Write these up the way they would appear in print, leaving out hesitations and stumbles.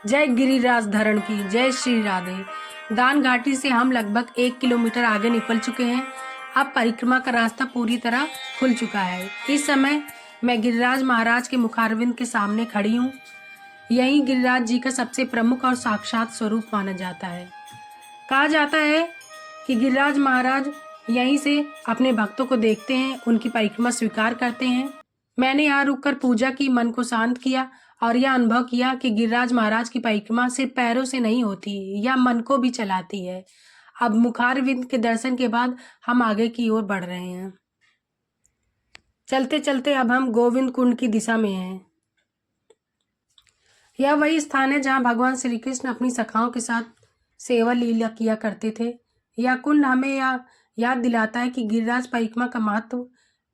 जय गिरिराज धरण की जय श्री राधे। दान घाटी से हम लगभग 1 किलोमीटर आगे निकल चुके हैं। अब परिक्रमा का रास्ता पूरी तरह खुल चुका है। इस समय मैं गिरिराज महाराज के मुखारविंद के सामने खड़ी हूँ। यही गिरिराज जी का सबसे प्रमुख और साक्षात स्वरूप माना जाता है। कहा जाता है कि गिरिराज महाराज यहीं से अपने भक्तों को देखते हैं, उनकी परिक्रमा स्वीकार करते हैं। मैंने यहाँ रुककर पूजा की, मन को शांत किया और यह अनुभव किया कि गिरिराज महाराज की परिक्रमा सिर्फ पैरों से नहीं होती, यह मन को भी चलाती है। अब मुखारविंद के दर्शन के बाद हम आगे की ओर बढ़ रहे हैं। चलते चलते अब हम गोविंद कुंड की दिशा में हैं। यह वही स्थान है जहाँ भगवान श्री कृष्ण अपनी सखाओं के साथ सेवा लीला किया करते थे। यह कुंड हमें यह याद दिलाता है कि गिरिराज परिक्रमा का महत्व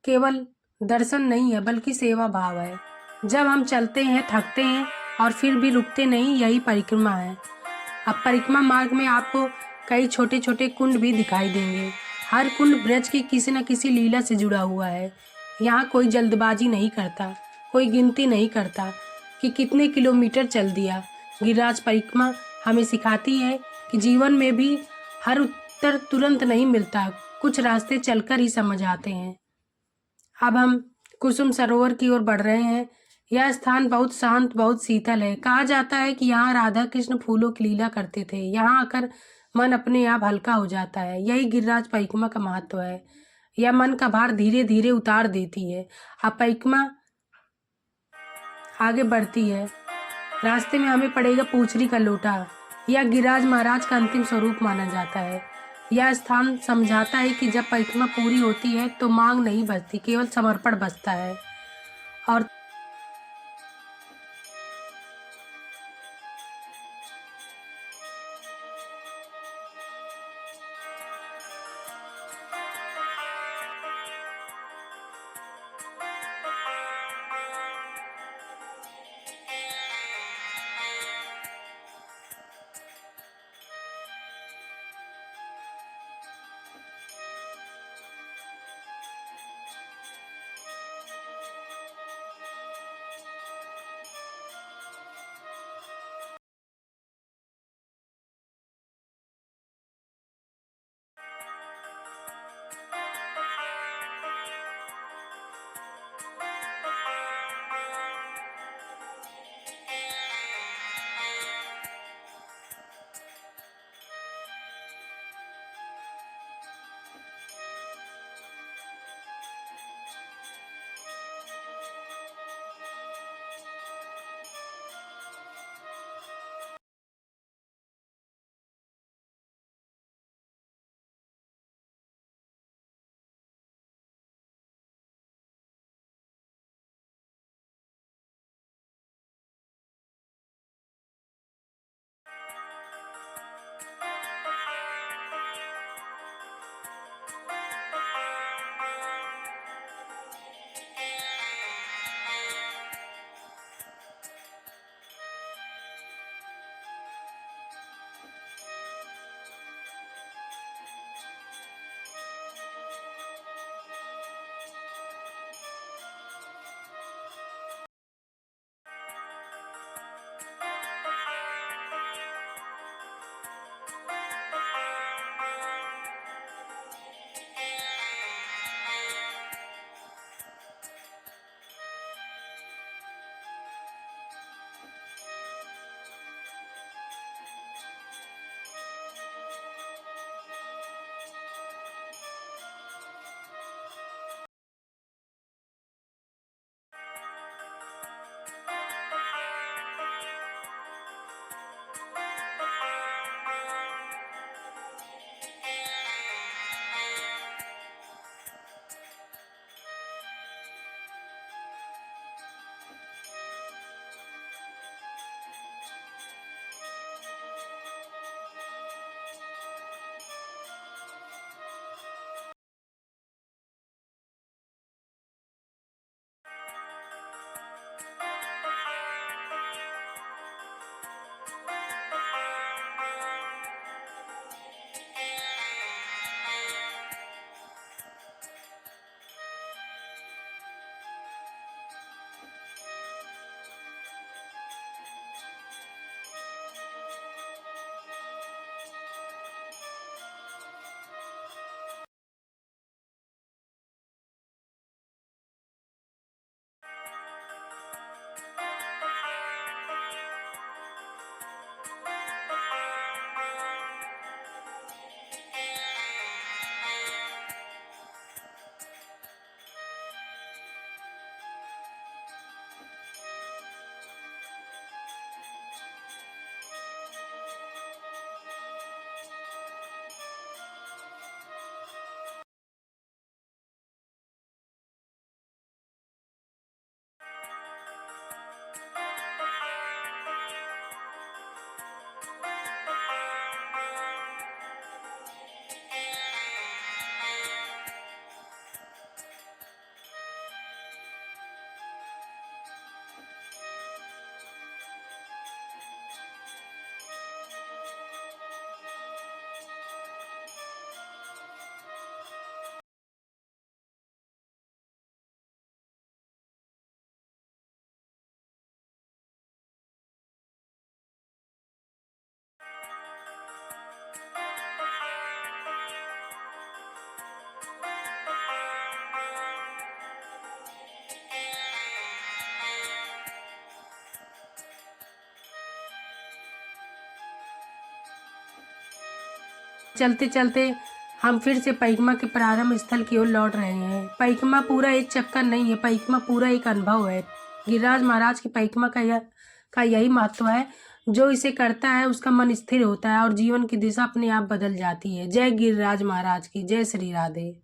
केवल दर्शन नहीं है, बल्कि सेवा भाव है। जब हम चलते हैं, थकते हैं और फिर भी रुकते नहीं, यही परिक्रमा है। अब परिक्रमा मार्ग में आपको कई छोटे छोटे कुंड भी दिखाई देंगे। हर कुंड ब्रज की किसी न किसी लीला से जुड़ा हुआ है। यहाँ कोई जल्दबाजी नहीं करता, कोई गिनती नहीं करता कि कितने किलोमीटर चल दिया। गिरिराज परिक्रमा हमें सिखाती है कि जीवन में भी हर उत्तर तुरंत नहीं मिलता, कुछ रास्ते चलकर ही समझ आते हैं। अब हम कुसुम सरोवर की ओर बढ़ रहे हैं। यह स्थान बहुत शांत, बहुत शीतल है। कहा जाता है कि यहाँ राधा कृष्ण फूलों की लीला करते थे। यहाँ आकर मन अपने आप हल्का हो जाता है। यही गिरिराज परिक्रमा का महत्व है। यह मन का भार धीरे धीरे उतार देती है। अब परिक्रमा आगे बढ़ती है। रास्ते में हमें पड़ेगा पूछरी का लोटा। यह गिरिराज महाराज का अंतिम स्वरूप माना जाता है। यह स्थान समझाता है कि जब परिक्रमा पूरी होती है तो मांग नहीं बचती, केवल समर्पण बचता है। और चलते चलते हम फिर से परिक्रमा के प्रारंभ स्थल की ओर लौट रहे हैं। परिक्रमा पूरा एक चक्कर नहीं है, परिक्रमा पूरा एक अनुभव है। गिरिराज महाराज की परिक्रमा का यही महत्व है। जो इसे करता है उसका मन स्थिर होता है और जीवन की दिशा अपने आप बदल जाती है। जय गिरिराज महाराज की, जय श्री राधे।